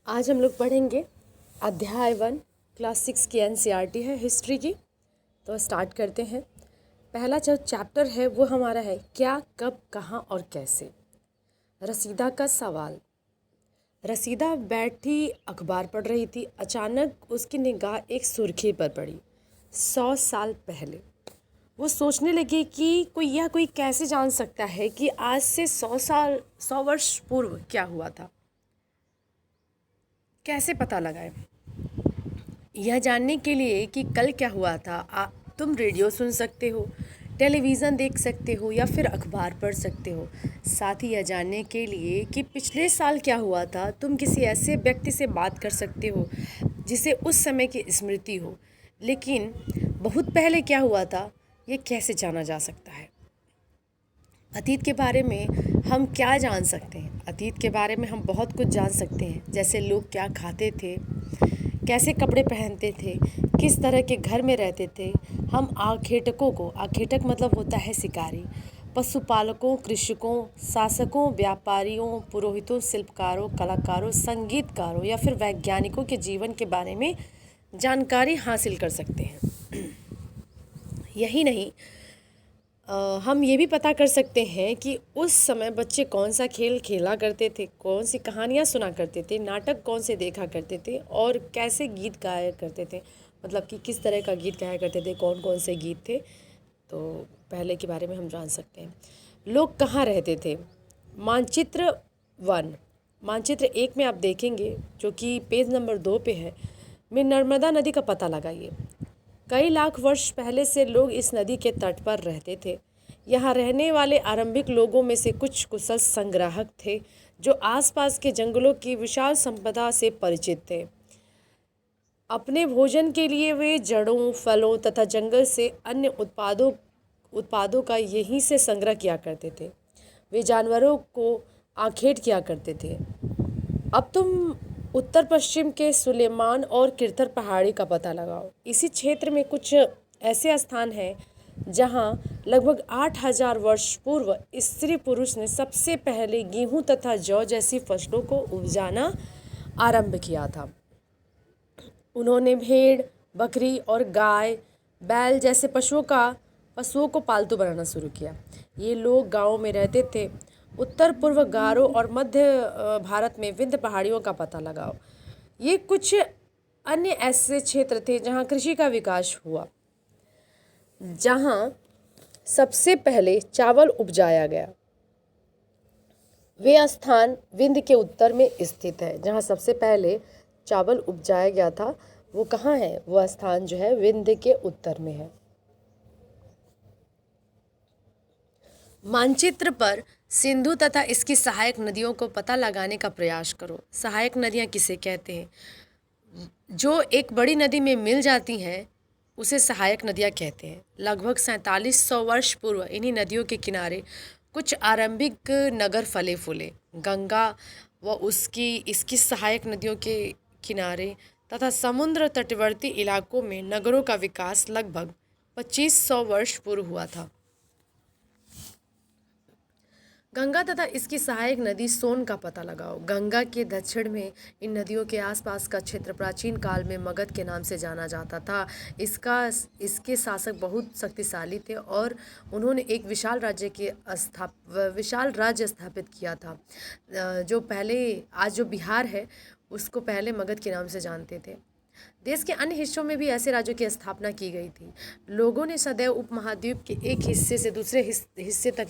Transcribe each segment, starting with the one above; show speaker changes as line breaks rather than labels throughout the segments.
आज हम लोग पढ़ेंगे अध्याय 1 क्लास 6 की एनसीईआरटी है हिस्ट्री की। तो स्टार्ट करते हैं। पहला जो चैप्टर है वो हमारा है क्या, कब, कहाँ और कैसे। रसीदा का सवाल। रसीदा बैठी अखबार पढ़ रही थी। अचानक उसकी निगाह एक सुर्खी पर पड़ी। 100 साल पहले। वो सोचने लगी कि कोई कैसे जान सकता है कि आज से 100 वर्ष पूर्व क्या हुआ था। कैसे पता लगाए। यह जानने के लिए कि कल क्या हुआ था तुम रेडियो सुन सकते हो, टेलीविज़न देख सकते हो या फिर अखबार पढ़ सकते हो। साथ ही यह जानने के लिए कि पिछले साल क्या हुआ था तुम किसी ऐसे व्यक्ति से बात कर सकते हो जिसे उस समय की स्मृति हो। लेकिन बहुत पहले क्या हुआ था ये कैसे जाना जा सकता है। अतीत के बारे में हम क्या जान सकते हैं। अतीत के बारे में हम बहुत कुछ जान सकते हैं, जैसे लोग क्या खाते थे, कैसे कपड़े पहनते थे, किस तरह के घर में रहते थे। हम आखेटकों को, आखेटक मतलब होता है शिकारी, पशुपालकों, कृषकों, शासकों, व्यापारियों, पुरोहितों, शिल्पकारों, कलाकारों, संगीतकारों या फिर वैज्ञानिकों के जीवन के बारे में जानकारी हासिल कर सकते हैं। यही नहीं, हम ये भी पता कर सकते हैं कि उस समय बच्चे कौन सा खेल खेला करते थे, कौन सी कहानियाँ सुना करते थे, नाटक कौन से देखा करते थे और कैसे गीत गाया करते थे। मतलब कि किस तरह का गीत गाया करते थे, कौन कौन से गीत थे। तो पहले के बारे में हम जान सकते हैं। लोग कहाँ रहते थे। मानचित्र 1, मानचित्र 1 में आप देखेंगे जो कि पेज नंबर 2 पे है, में नर्मदा नदी का पता लगाइए। कई लाख वर्ष पहले से लोग इस नदी के तट पर रहते थे। यहाँ रहने वाले आरंभिक लोगों में से कुछ कुशल संग्राहक थे जो आसपास के जंगलों की विशाल संपदा से परिचित थे। अपने भोजन के लिए वे जड़ों, फलों तथा जंगल से अन्य उत्पादों का यहीं से संग्रह किया करते थे। वे जानवरों को आखेट किया करते थे। अब तुम उत्तर पश्चिम के सुलेमान और किरथर पहाड़ी का पता लगाओ। इसी क्षेत्र में कुछ ऐसे स्थान हैं जहां लगभग 8000 वर्ष पूर्व स्त्री पुरुष ने सबसे पहले गेहूं तथा जौ जैसी फसलों को उपजाना आरंभ किया था। उन्होंने भेड़, बकरी और गाय, बैल जैसे पशुओं को पालतू बनाना शुरू किया। ये लोग गांवों में रहते थे। उत्तर पूर्व गारो और मध्य भारत में विंध्य पहाड़ियों का पता लगाओ। ये कुछ अन्य ऐसे क्षेत्र थे जहां कृषि का विकास हुआ, जहां सबसे पहले चावल उपजाया गया। वे स्थान विंध्य के उत्तर में स्थित है। जहां सबसे पहले चावल उपजाया गया था वो कहाँ है, वो स्थान जो है विंध्य के उत्तर में है। मानचित्र पर सिंधु तथा इसकी सहायक नदियों को पता लगाने का प्रयास करो। सहायक नदियाँ किसे कहते हैं। जो एक बड़ी नदी में मिल जाती हैं उसे सहायक नदियाँ कहते हैं। लगभग 4700 वर्ष पूर्व इन्हीं नदियों के किनारे कुछ आरंभिक नगर फले फूले। गंगा व इसकी सहायक नदियों के किनारे तथा समुद्र तटवर्ती इलाकों में नगरों का विकास लगभग 2500 वर्ष पूर्व हुआ था। गंगा तथा इसकी सहायक नदी सोन का पता लगाओ। गंगा के दक्षिण में इन नदियों के आसपास का क्षेत्र प्राचीन काल में मगध के नाम से जाना जाता था। इसके शासक बहुत शक्तिशाली थे और उन्होंने एक विशाल राज्य स्थापित किया था। जो पहले आज जो बिहार है उसको पहले मगध के नाम से जानते थे। देश के अन्य हिस्सों में भी ऐसे राज्यों की स्थापना की गई थी। लोगों ने सदैव उपमहाद्वीप के एक हिस्से से दूसरे हिस्से तक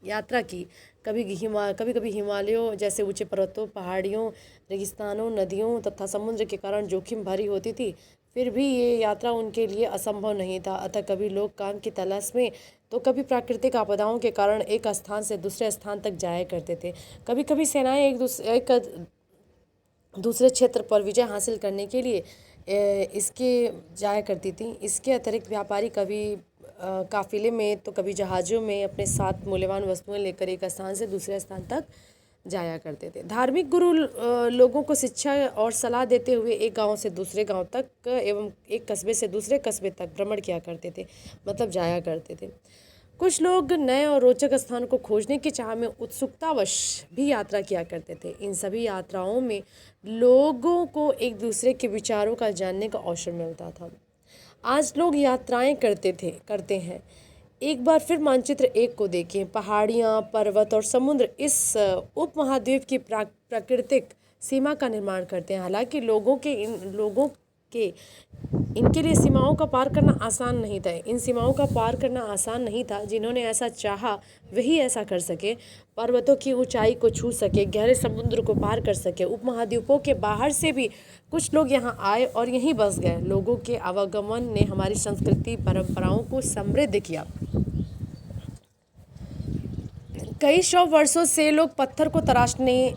यात्रा की। कभी कभी हिमालयों जैसे ऊंचे पर्वतों, पहाड़ियों, रेगिस्तानों, नदियों तथा समुद्र के कारण जोखिम भरी होती थी। फिर भी ये यात्रा उनके लिए असंभव नहीं था। अतः कभी लोग काम की तलाश में तो कभी प्राकृतिक आपदाओं के कारण एक स्थान से दूसरे स्थान तक जाया करते थे। कभी कभी सेनाएं एक दूसरे क्षेत्र पर विजय हासिल करने के लिए इसके जाया करती थी। इसके अतिरिक्त व्यापारी कभी काफिले में तो कभी जहाज़ों में अपने साथ मूल्यवान वस्तुएं लेकर एक स्थान से दूसरे स्थान तक जाया करते थे। धार्मिक गुरु लोगों को शिक्षा और सलाह देते हुए एक गांव से दूसरे गांव तक एवं एक कस्बे से दूसरे कस्बे तक भ्रमण किया करते थे, मतलब जाया करते थे। कुछ लोग नए और रोचक स्थान को खोजने की चाह में उत्सुकतावश भी यात्रा किया करते थे। इन सभी यात्राओं में लोगों को एक दूसरे के विचारों का जानने का अवसर मिलता था। आज लोग यात्राएं करते हैं। एक बार फिर मानचित्र एक को देखें। पहाड़ियाँ, पर्वत और समुद्र इस उपमहाद्वीप की प्राकृतिक सीमा का निर्माण करते हैं। हालांकि लोगों के इनके लिए सीमाओं का पार करना आसान नहीं था। इन सीमाओं का पार करना आसान नहीं था। जिन्होंने ऐसा चाहा वही ऐसा कर सके, पर्वतों की ऊंचाई को छू सके, गहरे समुद्र को पार कर सके। उपमहाद्वीपों के बाहर से भी कुछ लोग यहाँ आए और यहीं बस गए। लोगों के आवागमन ने हमारी संस्कृति परंपराओं को समृद्ध किया। कई सौ वर्षों से लोग पत्थर को तराशने,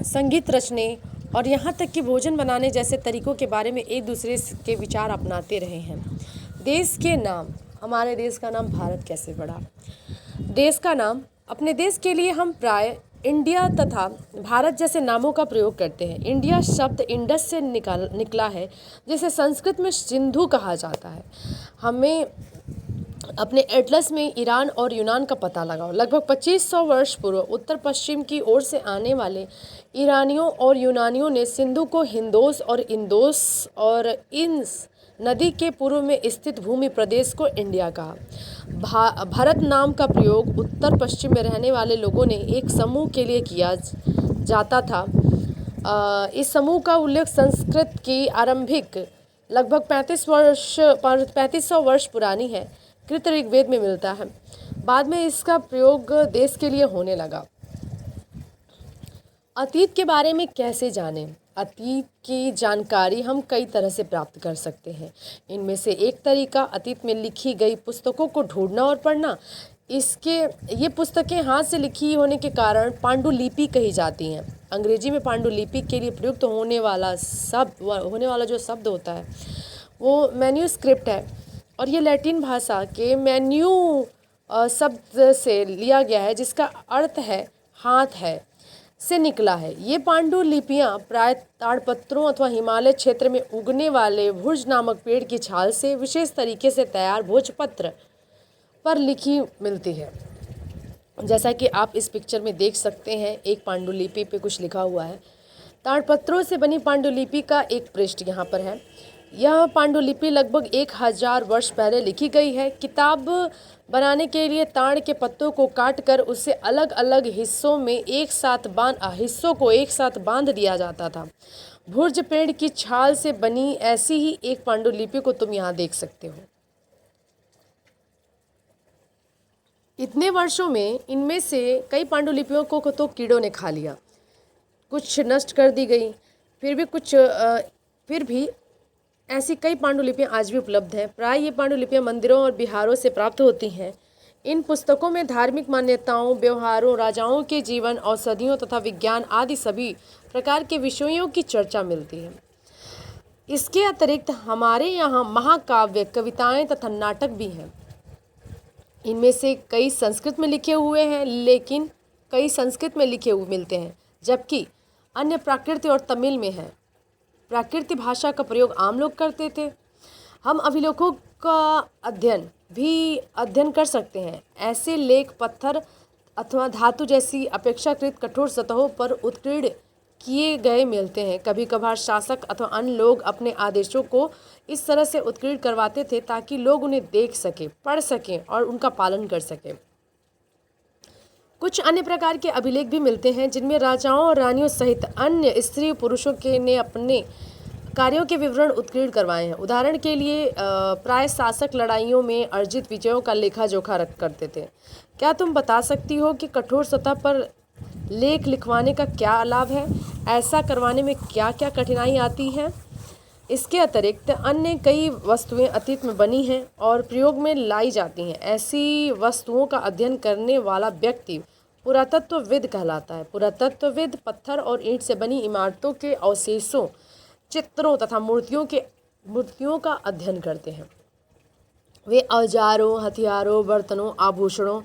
संगीत रचने और यहाँ तक कि भोजन बनाने जैसे तरीकों के बारे में एक दूसरे के विचार अपनाते रहे हैं। देश के नाम। हमारे देश का नाम भारत कैसे पड़ा? देश का नाम, अपने देश के लिए हम प्राय इंडिया तथा भारत जैसे नामों का प्रयोग करते हैं। इंडिया शब्द इंडस से निकला है, जिसे संस्कृत में सिंधु कहा जाता है। हमें अपने एटलस में ईरान और यूनान का पता लगाओ। लगभग 2500 वर्ष पूर्व उत्तर पश्चिम की ओर से आने वाले ईरानियों और यूनानियों ने सिंधु को हिंदोस और इंदोस और इंस नदी के पूर्व में स्थित भूमि प्रदेश को इंडिया कहा। भारत नाम का प्रयोग उत्तर पश्चिम में रहने वाले लोगों ने एक समूह के लिए किया जाता था। इस समूह का उल्लेख संस्कृत की आरंभिक लगभग 3500 वर्ष पुरानी है कृत ऋग्वेद में मिलता है। बाद में इसका प्रयोग देश के लिए होने लगा। अतीत के बारे में कैसे जानें? अतीत की जानकारी हम कई तरह से प्राप्त कर सकते हैं। इनमें से एक तरीका अतीत में लिखी गई पुस्तकों को ढूंढना और पढ़ना। ये पुस्तकें हाथ से लिखी होने के कारण पांडुलिपि कही जाती हैं। अंग्रेजी में पांडुलिपि के लिए प्रयुक्त होने वाला जो शब्द होता है वो मैन्यूस्क्रिप्ट है, और ये लैटिन भाषा के मैन्यू शब्द से लिया गया है, जिसका अर्थ है हाथ है, से निकला है। ये पांडुलिपियाँ प्राय ताड़पत्रों अथवा हिमालय क्षेत्र में उगने वाले भुर्ज नामक पेड़ की छाल से विशेष तरीके से तैयार भोजपत्र पर लिखी मिलती है। जैसा कि आप इस पिक्चर में देख सकते हैं, एक पांडुलिपि पे कुछ लिखा हुआ है। ताड़पत्रों से बनी पांडुलिपि का एक पृष्ठ यहाँ पर है। यह पांडुलिपि लगभग 1000 वर्ष पहले लिखी गई है। किताब बनाने के लिए ताड़ के पत्तों को काटकर उसे अलग अलग हिस्सों को एक साथ बांध दिया जाता था। भुर्ज पेड़ की छाल से बनी ऐसी ही एक पांडुलिपि को तुम यहाँ देख सकते हो। इतने वर्षों में इनमें से कई पांडुलिपियों को तो कीड़ों ने खा लिया, कुछ नष्ट कर दी गई। फिर भी ऐसी कई पांडुलिपियाँ आज भी उपलब्ध हैं। प्राय ये पांडुलिपियाँ मंदिरों और बिहारों से प्राप्त होती हैं। इन पुस्तकों में धार्मिक मान्यताओं, व्यवहारों, राजाओं के जीवन, औषधियों तथा विज्ञान आदि सभी प्रकार के विषयों की चर्चा मिलती है। इसके अतिरिक्त हमारे यहाँ महाकाव्य, कविताएं तथा नाटक भी हैं। इनमें से कई संस्कृत में लिखे हुए मिलते हैं, जबकि अन्य प्राकृत और तमिल में हैं। प्राकृत भाषा का प्रयोग आम लोग करते थे। हम अभिलेखों का अध्ययन कर सकते हैं। ऐसे लेख पत्थर अथवा धातु जैसी अपेक्षाकृत कठोर सतहों पर उत्कीर्ण किए गए मिलते हैं। कभी कभार शासक अथवा अन्य लोग अपने आदेशों को इस तरह से उत्कीर्ण करवाते थे ताकि लोग उन्हें देख सकें, पढ़ सकें और उनका पालन कर सकें। कुछ अन्य प्रकार के अभिलेख भी मिलते हैं जिनमें राजाओं और रानियों सहित अन्य स्त्री पुरुषों ने अपने कार्यों के विवरण उत्कीर्ण करवाए हैं। उदाहरण के लिए प्राय शासक लड़ाइयों में अर्जित विजयों का लेखा जोखा करते थे। क्या तुम बता सकती हो कि कठोर सतह पर लेख लिखवाने का क्या लाभ है? ऐसा करवाने में क्या क्या कठिनाई आती है? इसके अतिरिक्त अन्य कई वस्तुएं अतीत में बनी हैं और प्रयोग में लाई जाती हैं। ऐसी वस्तुओं का अध्ययन करने वाला व्यक्ति पुरातत्वविद कहलाता है। पुरातत्वविद पत्थर और ईंट से बनी इमारतों के अवशेषों, चित्रों तथा मूर्तियों का अध्ययन करते हैं। वे औजारों, हथियारों, बर्तनों, आभूषणों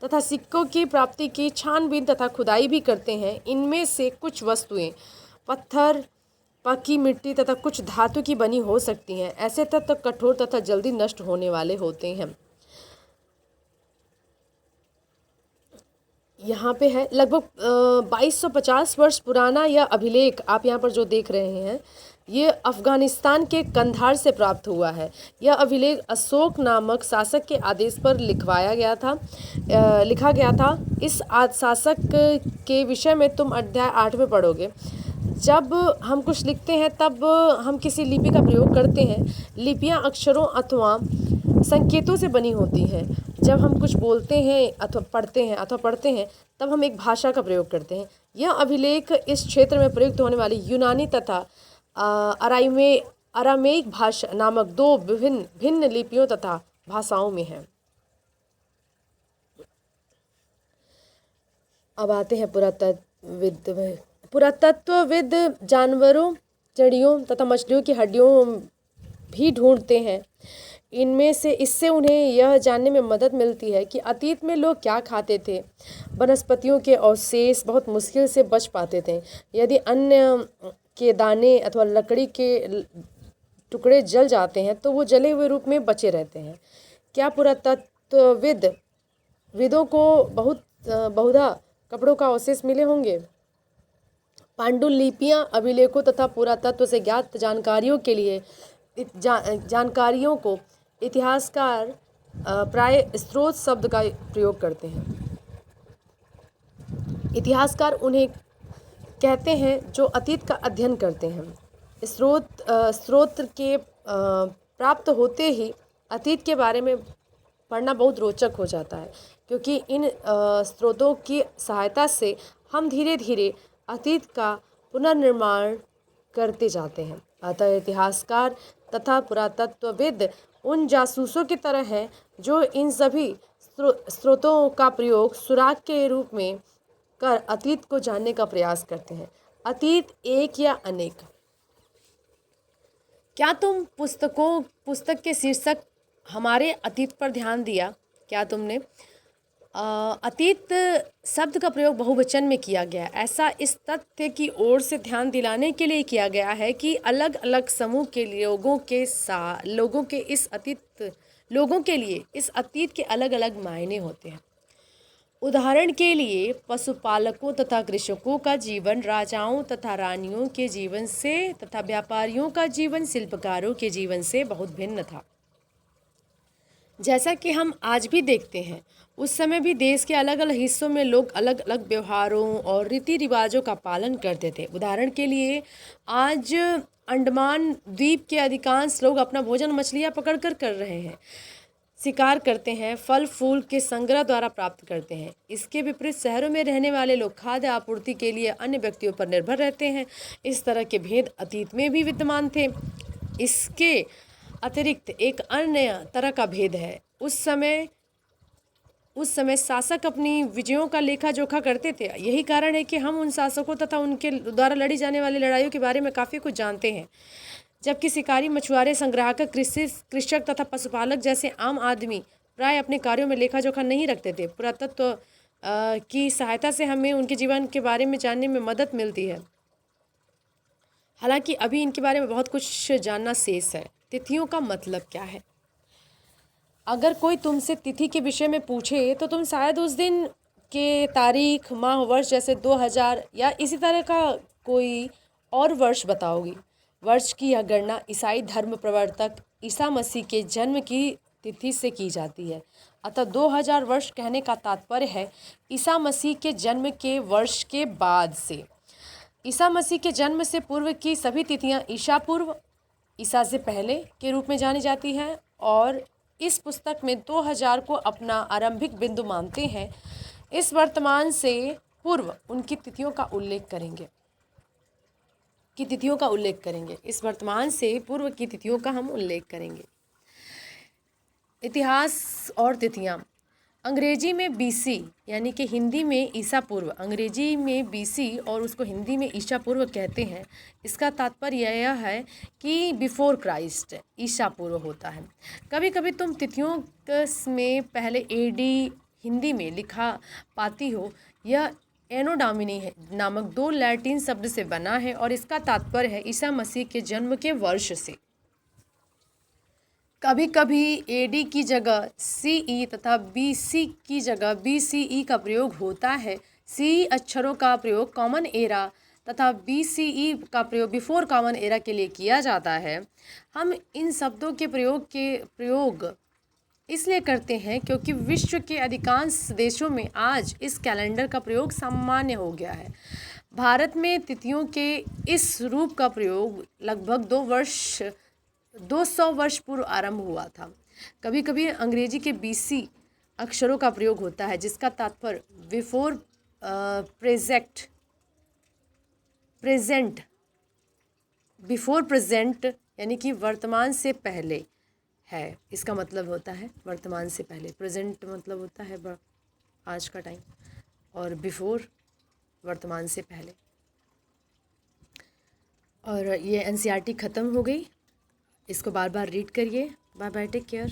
तथा सिक्कों की प्राप्ति की छानबीन तथा खुदाई भी करते हैं। इनमें से कुछ वस्तुएं पत्थर, पकी मिट्टी तथा कुछ धातु की बनी हो सकती हैं। ऐसे तत्व कठोर तथा जल्दी नष्ट होने वाले होते हैं। यहाँ पे है लगभग 2250 वर्ष पुराना यह अभिलेख आप यहाँ पर जो देख रहे हैं, ये अफ़गानिस्तान के कंधार से प्राप्त हुआ है। यह अभिलेख अशोक नामक शासक के आदेश पर लिखा गया था। इस शासक के विषय में तुम अध्याय 8 में पढ़ोगे। जब हम कुछ लिखते हैं तब हम किसी लिपि का प्रयोग करते हैं। लिपियाँ अक्षरों अथवा संकेतों से बनी होती हैं। जब हम कुछ बोलते हैं अथवा पढ़ते हैं तब हम एक भाषा का प्रयोग करते हैं। यह अभिलेख इस क्षेत्र में प्रयुक्त होने वाली यूनानी तथा अरामेइक भाषा नामक दो भिन्न लिपियों तथा भाषाओं में है। अब आते हैं पुरातत्वविद जानवरों, चिड़ियों तथा मछलियों की हड्डियों भी ढूंढते हैं। इससे उन्हें यह जानने में मदद मिलती है कि अतीत में लोग क्या खाते थे। वनस्पतियों के अवशेष बहुत मुश्किल से बच पाते थे। यदि अन्य के दाने अथवा लकड़ी के टुकड़े जल जाते हैं तो वो जले हुए रूप में बचे रहते हैं। क्या पुरातत्वविदों को बहुधा कपड़ों का अवशेष मिले होंगे। पांडुलिपियाँ अभिलेखों तथा पुरातत्व से ज्ञात जानकारियों को इतिहासकार प्राय स्रोत शब्द का प्रयोग करते हैं। इतिहासकार उन्हें कहते हैं जो अतीत का अध्ययन करते हैं। स्रोत के प्राप्त होते ही अतीत के बारे में पढ़ना बहुत रोचक हो जाता है, क्योंकि इन स्रोतों की सहायता से हम धीरे धीरे अतीत का पुनर्निर्माण करते जाते हैं। अतः इतिहासकार तथा पुरातत्वविद उन जासूसों की तरह हैं जो इन सभी स्रोतों का प्रयोग सुराग के रूप में कर अतीत को जानने का प्रयास करते हैं। अतीत एक या अनेक। क्या तुम पुस्तक के शीर्षक हमारे अतीत पर ध्यान दिया? क्या तुमने अतीत शब्द का प्रयोग बहुवचन में किया गया। ऐसा इस तथ्य की ओर से ध्यान दिलाने के लिए किया गया है कि अलग अलग समूह के लोगों के लिए इस अतीत के अलग अलग मायने होते हैं। उदाहरण के लिए पशुपालकों तथा कृषकों का जीवन राजाओं तथा रानियों के जीवन से तथा व्यापारियों का जीवन शिल्पकारों के जीवन से बहुत भिन्न था। जैसा कि हम आज भी देखते हैं, उस समय भी देश के अलग अलग हिस्सों में लोग अलग अलग व्यवहारों और रीति रिवाजों का पालन करते थे। उदाहरण के लिए आज अंडमान द्वीप के अधिकांश लोग अपना भोजन मछलियाँ पकड़कर कर रहे हैं, शिकार करते हैं, फल फूल के संग्रह द्वारा प्राप्त करते हैं। इसके विपरीत शहरों में रहने वाले लोग खाद्य आपूर्ति के लिए अन्य व्यक्तियों पर निर्भर रहते हैं। इस तरह के भेद अतीत में भी विद्यमान थे। इसके अतिरिक्त एक अन्य तरह का भेद है। उस समय शासक अपनी विजयों का लेखा जोखा करते थे। यही कारण है कि हम उन शासकों तथा उनके द्वारा लड़ी जाने वाली लड़ाइयों के बारे में काफ़ी कुछ जानते हैं, जबकि शिकारी, मछुआरे, संग्राहक, कृषक तथा पशुपालक जैसे आम आदमी प्राय अपने कार्यों में लेखा जोखा नहीं रखते थे। पुरातत्व की सहायता से हमें उनके जीवन के बारे में जानने में मदद मिलती है। हालांकि अभी इनके बारे में बहुत कुछ जानना शेष है। तिथियों का मतलब क्या है? अगर कोई तुमसे तिथि के विषय में पूछे तो तुम शायद उस दिन के तारीख, माह, वर्ष जैसे 2000 या इसी तरह का कोई और वर्ष बताओगी। वर्ष की यह गणना ईसाई धर्म प्रवर्तक ईसा मसीह के जन्म की तिथि से की जाती है। अतः 2000 वर्ष कहने का तात्पर्य है ईसा मसीह के जन्म के वर्ष के बाद से। ईसा मसीह के जन्म से पूर्व की सभी तिथियां ईसा पूर्व, ईसा से पहले के रूप में जानी जाती हैं और इस पुस्तक में 2000 को अपना आरंभिक बिंदु मानते हैं। इस वर्तमान से पूर्व उनकी तिथियों का उल्लेख करेंगे इस वर्तमान से पूर्व की तिथियों का हम उल्लेख करेंगे। इतिहास और तिथियां। अंग्रेजी में बीसी यानी कि हिंदी में ईसा पूर्व, अंग्रेजी में बीसी और उसको हिंदी में ईसा पूर्व कहते हैं। इसका तात्पर्य यह है कि बिफोर क्राइस्ट, ईसा पूर्व होता है। कभी कभी तुम तिथियों में पहले एडी हिंदी में लिखा पाती हो। यह एनो डोमिनी नामक दो लैटिन शब्द से बना है और इसका तात्पर्य है ईसा मसीह के जन्म के वर्ष से। कभी कभी एडी की जगह सीई तथा बीसी की जगह बीसीई का प्रयोग होता है। सीई अक्षरों का प्रयोग कॉमन एरा तथा बीसीई का प्रयोग बिफोर कॉमन एरा के लिए किया जाता है। हम इन शब्दों के प्रयोग इसलिए करते हैं क्योंकि विश्व के अधिकांश देशों में आज इस कैलेंडर का प्रयोग सामान्य हो गया है। भारत में तिथियों के इस रूप का प्रयोग लगभग 200 वर्ष पूर्व आरंभ हुआ था। कभी कभी अंग्रेजी के बीसी अक्षरों का प्रयोग होता है जिसका तात्पर्य बिफोर प्रेजेंट यानी कि वर्तमान से पहले है। इसका मतलब होता है वर्तमान से पहले, प्रेजेंट मतलब होता है आज का टाइम, और बिफोर वर्तमान से पहले। और ये एनसीईआरटी ख़त्म हो गई। इसको बार बार रीड करिए। Bye bye, take care.